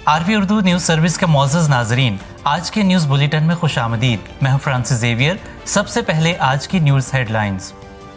RV Urdu news service के मोअज़्ज़ज़ नाज़रीन, आज के न्यूज़ बुलेटिन में खुश आमदीद। मैं हूँ फ्रांसिस ज़ेवियर। सबसे पहले आज की न्यूज़ हेडलाइंस।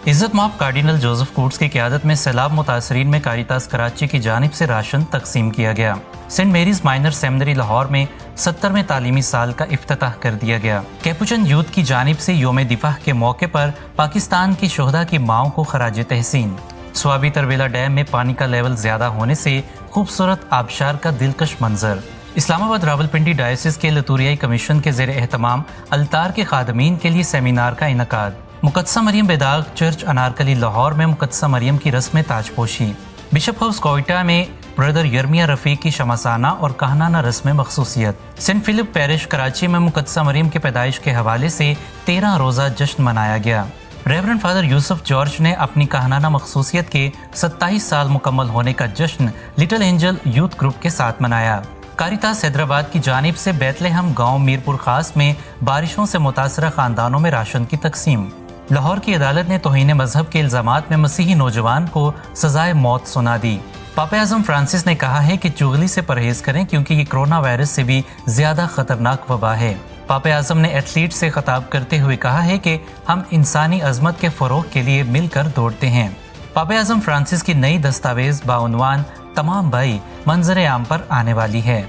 इज़्ज़त माब कार्डिनल जोसेफ कूट्स की क़यादत में सैलाब मुतासरीन में कारितास कराची की जानिब से राशन तकसीम किया गया। Saint Mary's minor seminary Lahore में 70वें तालीमी साल का इफ्तिताह कर दिया गया। कैपुचन यूथ की जानिब से योम दिफाह के मौके पर पाकिस्तान की शोहदा की माओं को खराज तहसीन। स्वाबी तरबेला डैम में पानी का लेवल ज्यादा होने से खूबसूरत आबशार का दिलकश मंजर। इस्लामाबाद रावलपिंडी डायसिस के लतूरियाई कमीशन के ज़ेर एहतमाम अलतार के खादमीन के लिए सेमिनार का इनकाद। मुक़द्दसा मरियम बेदाग चर्च अनारकली लाहौर में मुक़द्दसा मरियम की रस्म ताजपोशी। बिशप हाउस कोयटा में ब्रदर यर्मिया रफ़ीक की शमासाना और कहनाना रस्म मखसूसियत। सेंट फिलिप पैरिश कराची में मुक़द्दसा मरियम के पैदाइश के हवाले से 13 रोज़ा जश्न मनाया गया। रेवरेंड फादर यूसुफ जॉर्ज ने अपनी कहनाना मखसूसियत के 27 साल मुकम्मल होने का जश्न लिटिल एंजल यूथ ग्रुप के साथ मनाया। कारितास हैदराबाद की जानिब से बैतलहम गांव मीरपुर खास में बारिशों से मुतासरा खानदानों में राशन की तकसीम। लाहौर की अदालत ने तौहीन मजहब के इल्जामात में मसीही नौजवान को सजाए मौत सुना दी। पापा आज़म फ्रांसिस ने कहा है कि चुगली से परहेज करें क्योंकि ये कोरोना वायरस से भी ज्यादा खतरनाक वबा है। पापा आज़म ने एथलीट से खिताब करते हुए कहा है कि हम इंसानी अजमत के फरोग के लिए मिलकर दौड़ते हैं। पापा आज़म फ्रांसिस की नई दस्तावेज बाउनवान तमाम भाई मंजर आम पर आने वाली है।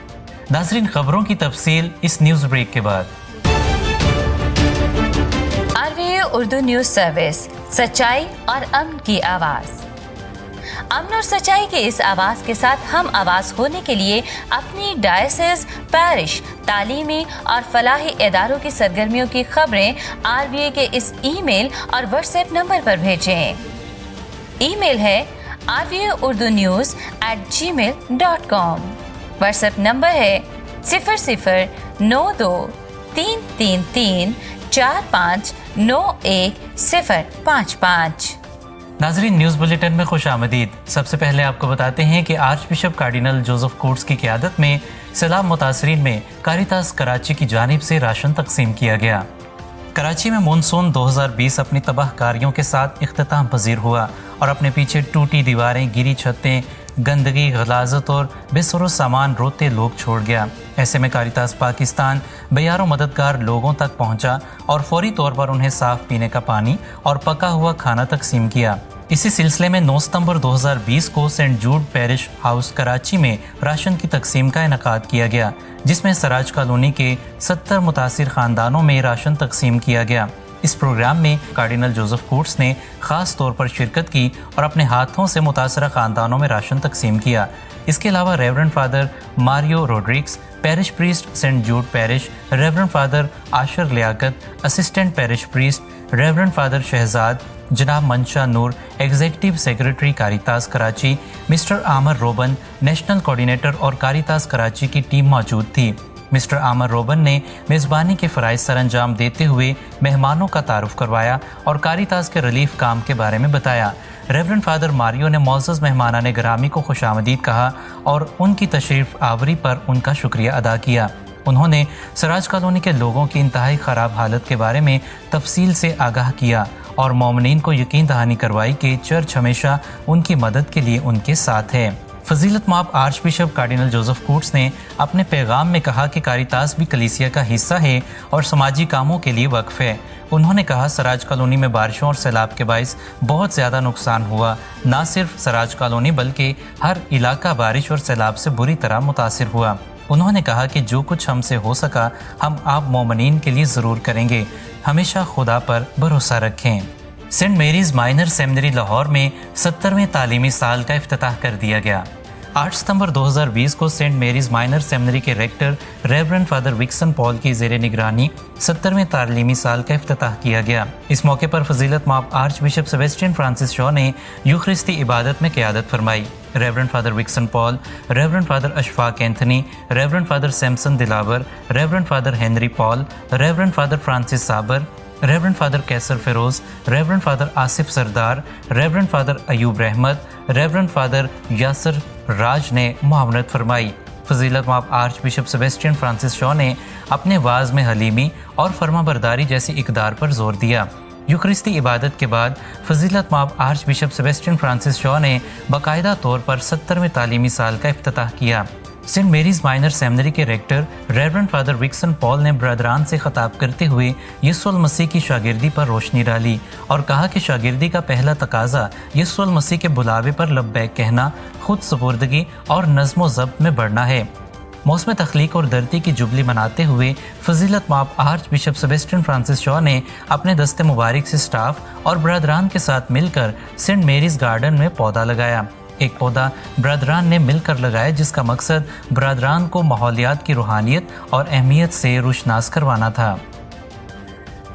नाज़रीन, खबरों की तफसील इस न्यूज़ ब्रेक के बाद। आरवी उर्दू न्यूज़ सर्विस, सच्चाई और अमन की आवाज़। अमन और सच्चाई के इस आवाज़ के साथ हम आवाज़ होने के लिए अपनी डायसिस, पैरिश, तालीमी और फलाही इदारों की सरगर्मियों की खबरें आरवीए के इस ईमेल और व्हाट्सएप नंबर पर भेजें। ईमेल है rvaurdunews@gmail.com। व्हाट्सएप नंबर है 009333459155। नाजरीन, न्यूज़ बुलेटिन में खुश आमदीद। सबसे पहले आपको बताते हैं कि arch bishop cardinal Joseph Koontz की क़यादत में सैलाब मुतासरीन में कारितास कराची की जानिब से राशन तकसीम किया गया। कराची में मानसून 2020 अपनी तबाहकारियों के साथ इख्तिताम पजीर हुआ और अपने पीछे टूटी दीवारें, गिरी छतें, गंदगी, गलाजत और बेसुरो सामान रोते लोग छोड़ गया। ऐसे में कारितास पाकिस्तान बेयारो मददगार लोगों तक पहुंचा और फौरी तौर पर उन्हें साफ पीने का पानी और पका हुआ खाना तकसीम किया। इसी सिलसिले में 9 सितंबर 2020 को Saint Jude parish house Karachi में राशन की तकसीम का इनकाद किया गया, जिसमें सराज कॉलोनी के 70 मुतासिर खानदानों में राशन तकसीम किया गया। इस प्रोग्राम में कार्डिनल जोसेफ कूट्स ने ख़ास तौर पर शिरकत की और अपने हाथों से मुतासरा खानदानों में राशन तकसीम किया। इसके अलावा reverend father Mario Rodrigues, parish priest saint Jude parish, reverend father Ashar Liaqat, assistant parish priest, reverend father Shahzad, जनाब Mansha Noor, executive secretary Caritas Karachi, mister Amar Robin, national coordinator और कारितास कराची की टीम मौजूद थी। मिस्टर आमर रोबन ने मेज़बानी के फ़राइज़ सरअंजाम देते हुए मेहमानों का तारुफ करवाया और कारितास के रिलीफ काम के बारे में बताया। रेवरेंड फादर मारियो ने मोअज़्ज़ज़ मेहमानाने ग्रामी को खुशामदीद कहा और उनकी तशरीफ़ आवरी पर उनका शुक्रिया अदा किया। उन्होंने सराज कॉलोनी के लोगों की इंतहाई ख़राब हालत के बारे में तफसील से आगाह किया और मोमिनीन को यकीन दहानी करवाई कि चर्च हमेशा उनकी मदद के लिए उनके साथ है। फजीलत माब arch bishop cardinal Joseph Koontz ने अपने पैगाम में कहा कि कारितास भी कलीसिया का हिस्सा है और समाजी कामों के लिए वक्फ है। उन्होंने कहा, सराज कॉलोनी में बारिशों और सैलाब के बाइस बहुत ज़्यादा नुकसान हुआ। ना सिर्फ सराज कॉलोनी बल्कि हर इलाका बारिश और सैलाब से बुरी तरह मुतासिर हुआ। उन्होंने कहा कि जो कुछ हमसे हो सका हम आप मोमिनीन के लिए ज़रूर करेंगे। हमेशा खुदा पर भरोसा रखें। Saint Mary's minor seminary Lahore में 70वें तालीमी साल का इफ्तिताह कर दिया गया। 8 सितंबर 2020 को सेंट मेरीज़ माइनर सेमिनरी के rector reverend father Vickson Paul की ज़ेरे निगरानी 70वें तालीमी साल का इफ्तिताह किया गया। इस मौके पर फजीलत माब arch bishop Sebastian Francis Shaw ने यूखरिस्ती इबादत में क़यादत फरमाई। Reverend father Vickson Paul, reverend father Ashfaq Anthony, reverend father Samson Dilawar, reverend father Henry Paul, reverend father Francis साबर, रेवरेंड फादर कैसर फिरोज, रेवरेंड फादर आसिफ सरदार, रेवरेंड फादर अयूब रहमत, रेवरेंड फादर यासर राज ने मुआवनत फरमाई। फजीलत माब arch bishop Sebastian Francis Shaw ने अपने वाज में हलीमी और फर्माबरदारी जैसी इक़दार पर जोर दिया। यूखरिस्ती इबादत के बाद फजीलत माब arch bishop Sebastian Francis Shaw ने बाकायदा तौर पर 70वें तालीमी साल का इफ्तिताह किया। सेंट मेरीज माइनर सेमिनरी के rector reverend father Vickson Paul ने ब्रदरान से खिताब करते हुए यीशु मसीह की शागिर्दी पर रोशनी डाली और कहा कि शागिर्दी का पहला तकाजा यीशु मसीह के बुलावे पर लब्बैक कहना, खुद सुपुर्दगी और नज़्म ज़ब्त में बढ़ना है। मौसम तख्लीक और धरती की जुबली मनाते हुए फजीलत माप arch bishop Sebastian Francis Shaw ने अपने दस्ते मुबारक से स्टाफ और ब्रदरान के साथ मिलकर सेंट मेरीज गार्डन में पौधा लगाया। एक पौधा ब्रदरान ने मिलकर लगाया जिसका मकसद ब्रदरान को माहौलियात की रूहानियत और अहमियत से रोशनास करवाना था।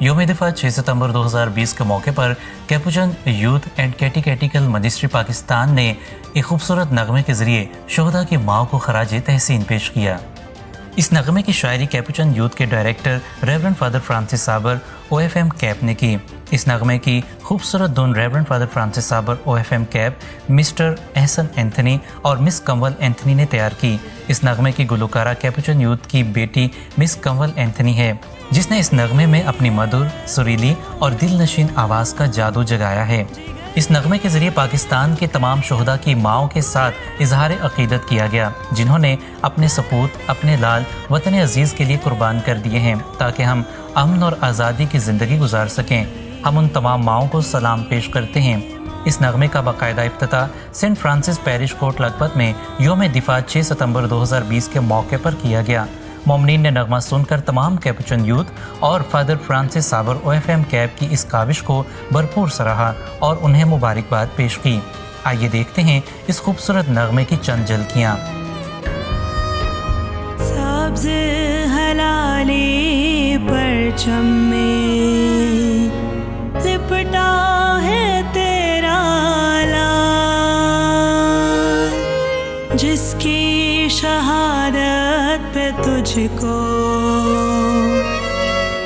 योम दिफा 6 सितंबर 2020 के मौके पर कैपुचन यूथ एंड कैटिकेटिकल मिनिस्ट्री पाकिस्तान ने एक खूबसूरत नगमे के जरिए शोहदा की माओ को खराज तहसीन पेश किया। इस नगमे की शायरी कैपुचन यूथ के director reverend father Francis Sabar OFM Cap ने की। इस नगमे की खूबसूरत धुन reverend father Francis Sabar OFM Cap mister Ehsan Anthony और मिस कंवल एंथनी ने तैयार की। इस नगमे की गुलकारा कैपुचन यूथ की बेटी मिस कंवल एंथनी है, जिसने इस नगमे में अपनी मधुर, सुरीली और दिलनशीन आवाज़ का जादू जगाया है। इस नगमे के ज़रिए पाकिस्तान के तमाम शोहदा की माओं के साथ इजहार अक़ीदत किया गया, जिन्होंने अपने सपूत, अपने लाल वतन अजीज़ के लिए कुर्बान कर दिए हैं ताकि हम अमन और आज़ादी की ज़िंदगी गुजार सकें। हम उन तमाम माओं को सलाम पेश करते हैं। इस नगमे का बाकायदा इफ्तिताह saint Francis parish Kot Lakhpat में योम दिफा 6 सितंबर 2020 के मौके पर किया गया। मोमनीन ने नगमा सुनकर तमाम कैपुचन यूथ और father Francis Sabar OFM cap की इस काविश को भरपूर सराहा और उन्हें मुबारकबाद पेश की। आइए देखते हैं इस खूबसूरत नगमे की चंद झलकियाँ। सब्ज़ हलाले परचम में लिपटा है तेरा लाल, जिसकी शहादत पे तुझको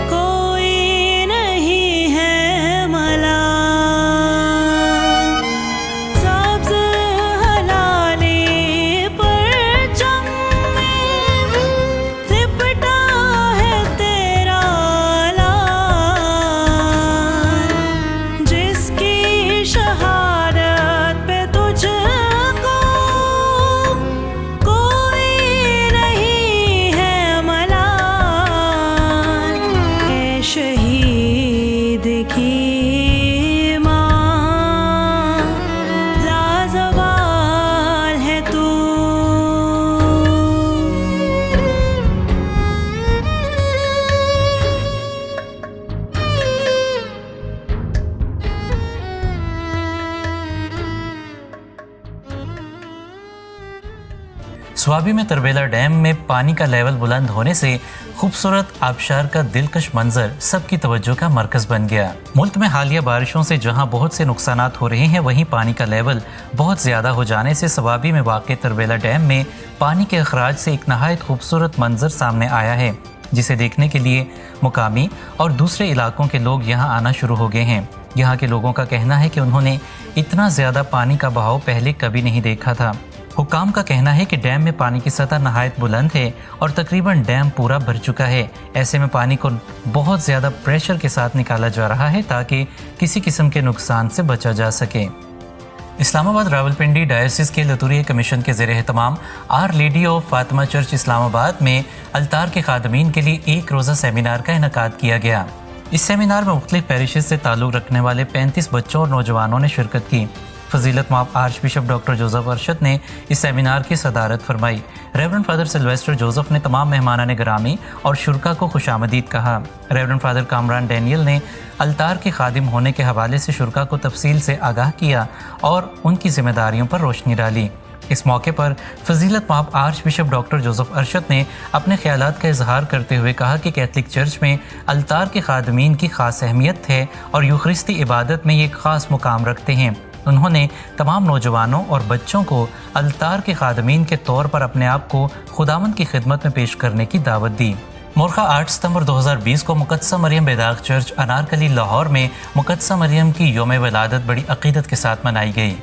कोई नहीं है मलाल। सब्ज़ हलाले परचम में लिपटा है तेरा लाल, जिसकी शहादत पे तुझको कोई नहीं है मलाल। ऐ शहीद की माँ, लाजवाल है तू। स्वाबी में तरबेला डैम में पानी का लेवल बुलंद होने से खूबसूरत आबशार का दिलकश मंजर सबकी तवज्जो का मरकज बन गया। मुल्क में हालिया बारिशों से जहां बहुत से नुकसानात हो रहे हैं, वहीं पानी का लेवल बहुत ज़्यादा हो जाने से स्वाबी में वाक़े तरबेला डैम में पानी के अखराज से एक नहायत खूबसूरत मंजर सामने आया है, जिसे देखने के लिए मुकामी और दूसरे इलाकों के लोग यहाँ आना शुरू हो गए हैं। यहाँ के लोगों का कहना है कि उन्होंने इतना ज़्यादा पानी का बहाव पहले कभी नहीं देखा था। हुकाम का कहना है कि डैम में पानी की सतह नहायत बुलंद है और तकरीबन डैम पूरा भर चुका है। ऐसे में पानी को बहुत ज़्यादा प्रेशर के साथ निकाला जा रहा है ताकि किसी किस्म के नुकसान से बचा जा सके। इस्लामाबाद रावलपिंडी डायोसिस के लतूरिया कमीशन के ज़ेर एहतमाम our lady of Fatima church Islamabad में अल्तार के खादमीन के लिए एक रोज़ा सेमिनार का इनेकाद किया गया। इस सेमिनार में मुख्तलिफ पैरिशेस से ताल्लुक़ रखने वाले 35 बच्चों और नौजवानों ने शिरकत की। फजीलत माप arch bishop doctor Joseph Arshad ने इस सेमिनार की सदारत फरमाई। रेवरेंड फादर सिल्वेस्टर जोसेफ ने तमाम मेहमानान गिरामी और शुरका को खुशामदीद कहा। रेवरेंड फादर कामरान डैनियल ने अल्तार के खादिम होने के हवाले से शुरका को तफसील से आगाह किया और उनकी जिम्मेदारियों पर रोशनी डाली। इस मौके पर फजीलत माप arch bishop doctor Joseph Arshad ने अपने ख्यालात का इजहार करते हुए कहा कि कैथलिक चर्च में अल्तार के खादमीन की ख़ास अहमियत है और यूखरिस्ती इबादत में ये ख़ास मुकाम रखते हैं। उन्होंने तमाम नौजवानों और बच्चों को अल्तार के खादमीन के तौर पर अपने आप को खुदावंद की खिदमत में पेश करने की दावत दी। मोरखा 8 सितंबर 2020 को मुक़द्दसा मरियम बेदाग चर्च अनारकली लाहौर में मुक़द्दसा मरियम की योम विलादत बड़ी अक़ीदत के साथ मनाई गई।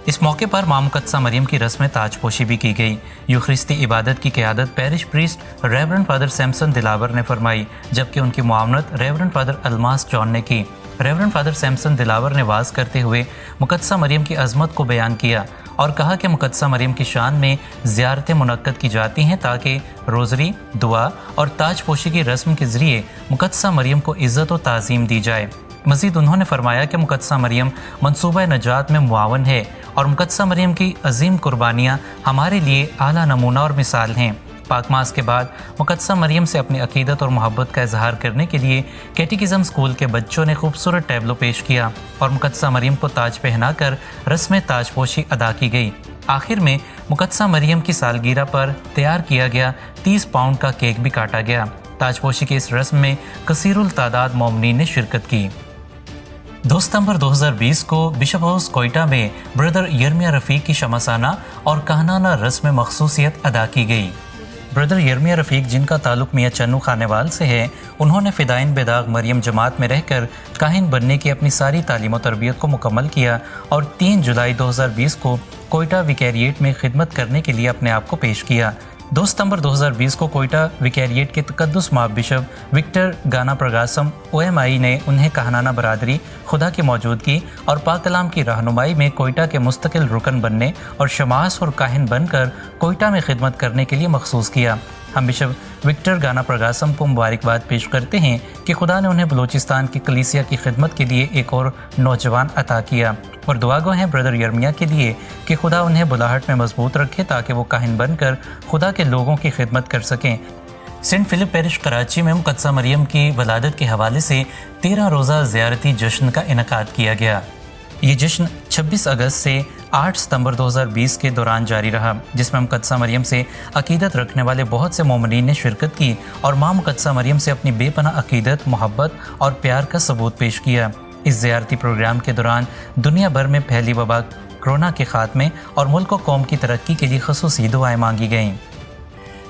इस मौके पर मां मुक़द्दसा मरियम की रस्म ताजपोशी भी की गई। यूखरिस्ती इबादत की क़यादत parish priest reverend father Samson Dilawar ने फरमाई, जबकि उनकी मुआवनत रेवरेंड फादर अलमास जॉन ने की। रेवरेंड फादर सैमसन दिलावर ने वाज करते हुए मुकद्दसा मरियम की अजमत को बयान किया और कहा कि मुकद्दसा मरियम की शान में ज़ियारतें मुनक्कद की जाती हैं ताकि रोज़री, दुआ और ताजपोशी की रस्म के ज़रिए मुकद्दसा मरियम को इज़्ज़त और ताज़ीम दी जाए। मज़ीद उन्होंने फरमाया कि मुकद्दसा मरियम मंसूबा नजात में मुआवन है और मुकद्दसा मरियम की अजीम कुर्बानियाँ हमारे लिए आला नमूना और मिसाल हैं। पाक मास के बाद मुकद्दसा मरियम से अपनी अकीदत और मोहब्बत का इजहार करने के लिए कैटेकिज्म स्कूल के बच्चों ने खूबसूरत टैबलो पेश किया और मुकद्दसा मरियम को ताज पहनाकर रस्म ताजपोशी अदा की गई। आखिर में मुकद्दसा मरियम की सालगिरह पर तैयार किया गया 30 पाउंड का केक भी काटा गया। ताजपोशी की इस रस्म में कसीरुल तादाद मोमनीन ने शिरकत की। 2 सितंबर 2020 को बिशप हाउस कोयटा में ब्रदर यर्मिया रफ़ीक की शमासाना और कहनाना रस्म मखसूसियत अदा की गई। ब्रदर यर्मिया रफ़ीक, जिनका ताल्लुक़ मियाँ चन्नू खानेवाल से है, उन्होंने फ़िदाइन बेदाग मरियम जमात में रहकर काहिन बनने की अपनी सारी तालीम और तरबियत को मुकम्मल किया और 3 जुलाई 2020 को कोयटा विकैरिएट में खिदमत करने के लिए अपने आप को पेश किया। 2 सितंबर 2020 को कोयटा विकैरिएट के तकद्दुस माब बिशप विक्टर गाना प्रगासम OMI ने उन्हें कहनाना बरादरी, खुदा की मौजूदगी और पाक कलाम की रहनुमाई में कोयटा के मुस्तकिल रुकन बनने और शमास और काहिन बनकर कोयटा में खिदमत करने के लिए मखसूस किया। हम बिशप विक्टर गाना प्रगासम को मुबारकबाद पेश करते हैं कि खुदा ने उन्हें बलूचिस्तान की कलीसिया की खिदमत के लिए एक और नौजवान अता किया और दुआ गो हैं ब्रदर यर्मिया के लिए कि खुदा उन्हें बुलाहट में मजबूत रखे ताकि वो काहिन बनकर खुदा के लोगों की खिदमत कर सकें। सेंट फिलिप पेरिश कराची में मुकद्दसा मरियम की वलादत के हवाले से 13 रोज़ा ज़ियारती जश्न का इनकाद किया गया। ये जश्न 26 अगस्त से 8 सितंबर 2020 के दौरान जारी रहा, जिसमें मुकद्दसा मरियम से अकीदत रखने वाले बहुत से मोमिनीन ने शिरकत की और माँ मुकद्दसा मरियम से अपनी बेपनाह अकीदत, मोहब्बत और प्यार का सबूत पेश किया। इस ज़ियारती प्रोग्राम के दौरान दुनिया भर में फैली वबा कोरोना के खात्मे और मुल्क और कौम की तरक्की के लिए ख़ुसूसी दुआएं मांगी गईं।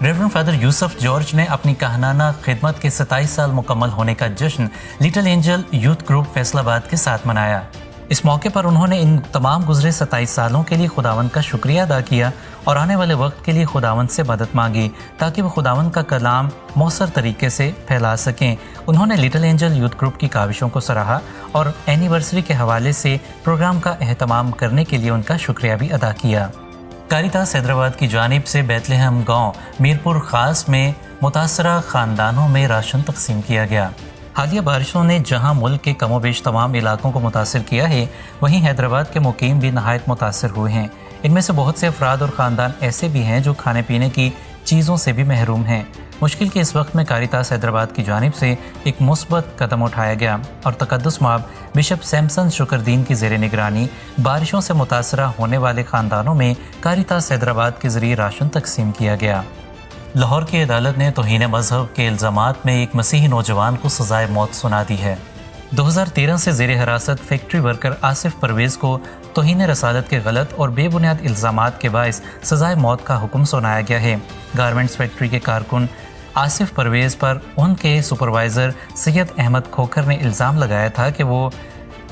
रेवरेंड फादर यूसुफ जॉर्ज ने अपनी कहनाना खिदमत के 27 साल मुकम्मल होने का जश्न little angel youth group Faisalabad के साथ मनाया। इस मौके पर उन्होंने इन तमाम गुजरे 27 सालों के लिए खुदावंद का शुक्रिया अदा किया और आने वाले वक्त के लिए खुदावंद से मदद मांगी ताकि वो खुदावंद का कलाम मौसर तरीके से फैला सकें। उन्होंने लिटिल एंजल यूथ ग्रुप की काविशों को सराहा और एनिवर्सरी के हवाले से प्रोग्राम का एहतमाम करने के लिए उनका शुक्रिया भी अदा किया। कारितास हैदराबाद की जानिब से बैतलहम गाँव मीरपुर खास में मुतासरा ख़ानदानों में राशन तकसीम किया गया। हालिया बारिशों ने जहां मुल्क के कमोबेश तमाम इलाकों को मुतासर किया है, वहीं हैदराबाद के मुकीम भी नहायत मुतासर हुए हैं। इनमें से बहुत से अफराद और ख़ानदान ऐसे भी हैं जो खाने पीने की चीज़ों से भी महरूम हैं। मुश्किल के इस वक्त में कारितास हैदराबाद की जानिब से एक मुस्बत कदम उठाया गया और तकद्दुस माब बिशप सैमसन शुक्रदीन की ज़ेर निगरानी बारिशों से मुतासरा होने वाले ख़ानदानों में कारितास हैदराबाद के ज़रिए राशन तकसीम किया गया। लाहौर की अदालत ने तौहीन मजहब के इल्ज़ामात में एक मसीही नौजवान को सज़ाए मौत सुना दी है। 2013 से ज़ेर हिरासत फैक्ट्री वर्कर आसिफ परवेज़ को तौहीन रसालत के गलत और बेबुनियाद इल्ज़ामात के बायस सज़ाए मौत का हुक्म सुनाया गया है। गारमेंट्स फैक्ट्री के कारकुन आसिफ परवेज़ पर उनके सुपरवाइज़र सैयद अहमद खोखर ने इल्ज़ाम लगाया था कि वो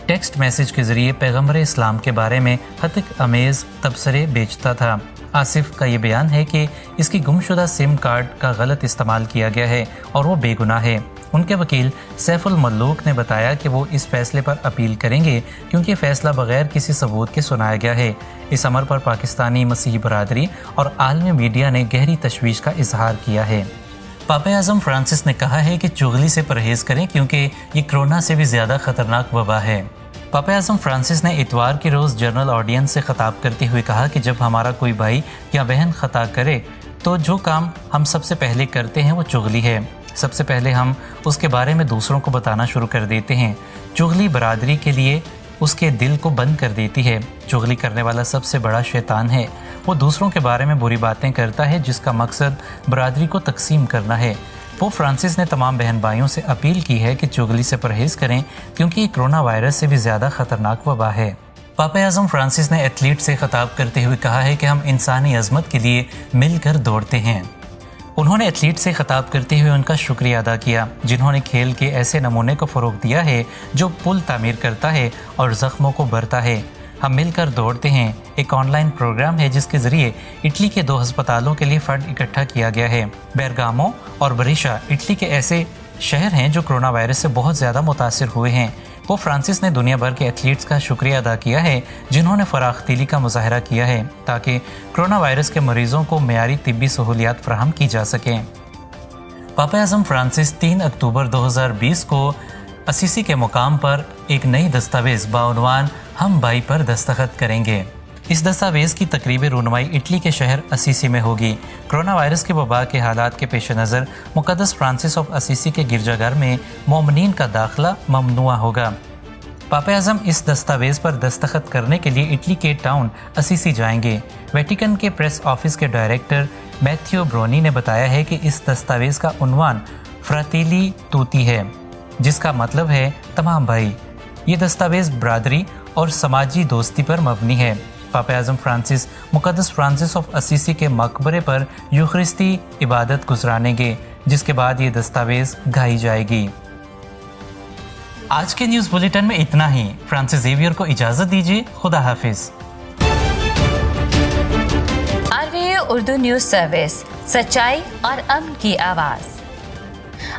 टेक्स्ट मैसेज के ज़रिए पैगम्बर इस्लाम के बारे में हतक अमेज़ तबसरे बेचता था। आसिफ का ये बयान है कि इसकी गुमशुदा सिम कार्ड का गलत इस्तेमाल किया गया है और वो बेगुनाह है। उनके वकील सैफुल मल्लूक ने बताया कि वो इस फैसले पर अपील करेंगे क्योंकि फ़ैसला बगैर किसी सबूत के सुनाया गया है। इस अमर पर पाकिस्तानी मसीही बरादरी और आलमी मीडिया ने गहरी तशवीश का इजहार किया है। पापा आज़म फ्रांसिस ने कहा है कि चुगली से परहेज़ करें क्योंकि ये कोरोना से भी ज़्यादा ख़तरनाक वबा है। पापा आज़म फ्रांसिस ने इतवार के रोज़ जनरल ऑडियंस से ख़िताब करते हुए कहा कि जब हमारा कोई भाई या बहन ख़ता करे तो जो काम हम सबसे पहले करते हैं वो चुगली है। सबसे पहले हम उसके बारे में दूसरों को बताना शुरू कर देते हैं। चुगली बरादरी के लिए उसके दिल को बंद कर देती है। चुगली करने वाला सबसे बड़ा शैतान है। वो दूसरों के बारे में बुरी बातें करता है जिसका मकसद बरादरी को तकसीम करना है। पोप फ्रांसिस ने तमाम बहन भाइयों से अपील की है कि चुगली से परहेज़ करें क्योंकि ये कोरोना वायरस से भी ज़्यादा ख़तरनाक वबा है। पापा आज़म फ्रांसिस ने एथलीट से ख़िताब करते हुए कहा है कि हम इंसानी अज़मत के लिए मिलकर दौड़ते हैं। उन्होंने एथलीट से ख़िताब करते हुए उनका शुक्रिया अदा किया जिन्होंने खेल के ऐसे नमूने को फ़रोग़ दिया है जो पुल तामीर करता है और ज़ख्मों को भरता है। हम मिलकर दौड़ते हैं एक ऑनलाइन प्रोग्राम है जिसके ज़रिए इटली के 2 अस्पतालों के लिए फ़ंड इकट्ठा किया गया है। बेरगामो और बरिशा इटली के ऐसे शहर हैं जो कोरोना वायरस से बहुत ज़्यादा मुतासिर हुए हैं। वो फ्रांसिस ने दुनिया भर के एथलीट्स का शुक्रिया अदा किया है जिन्होंने फराख्तीली का मुजाहरा किया है ताकि कोरोना वायरस के मरीजों को मेयारी तिब्बी सहूलियात फराहम की जा सकें। पापा आज़म फ्रांसिस 3 अक्टूबर 2020 को असीसी के मुकाम पर एक नई दस्तावेज़ बाउनवान हम भाई पर दस्तखत करेंगे। इस दस्तावेज़ की तकरीब रूनुमाई इटली के शहर असीसी में होगी। कोरोना वायरस के वबा के हालात के पेश नज़र मुक़द्दस फ्रांसिस ऑफ असीसी के गिरजाघर में मोमिनीन का दाखिला ममनुआ होगा। पापा आज़म इस दस्तावेज़ पर दस्तखत करने के लिए इटली के टाउन असीसी जाएंगे। वेटिकन के प्रेस ऑफिस के डायरेक्टर मैथ्यू ब्रोनी ने बताया है कि इस दस्तावेज़ का उन्वान फ्रातीली तूती है, जिसका मतलब है तमाम भाई। ये दस्तावेज़ बरादरी और समाजी दोस्ती पर मबनी है। पापा आज़म फ्रांसिस मुक़द्दस फ्रांसिस ऑफ असीसी के मकबरे पर यूखरिस्ती इबादत गुजरानेंगे, जिसके बाद ये दस्तावेज़ गाई जाएगी। आज के न्यूज़ बुलेटिन में इतना ही। फ्रांसिस ज़ेवियर को इजाज़त दीजिए। खुदा हाफिज़। RVA उर्दू न्यूज़ सर्विस, सच्चाई और अमन की आवाज़।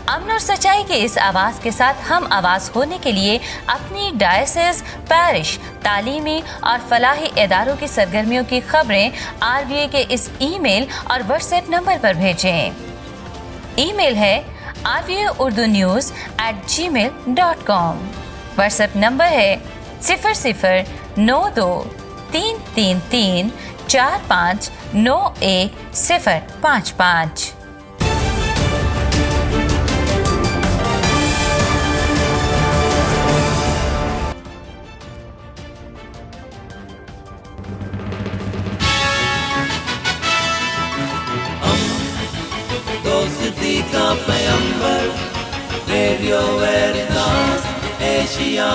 अमन और सच्चाई के इस आवाज़ के साथ हम आवाज़ होने के लिए अपनी डायसेस, पैरिश, तालीमी और फलाही इदारों की सरगर्मियों की खबरें RVA के इस ईमेल और व्हाट्सएप नंबर पर भेजें। ईमेल है rvaurdunews@gmail.com। व्हाट्सएप नंबर है 009333459155। दोस्ती का पैगंबर, रेडियो वेरितास एशिया।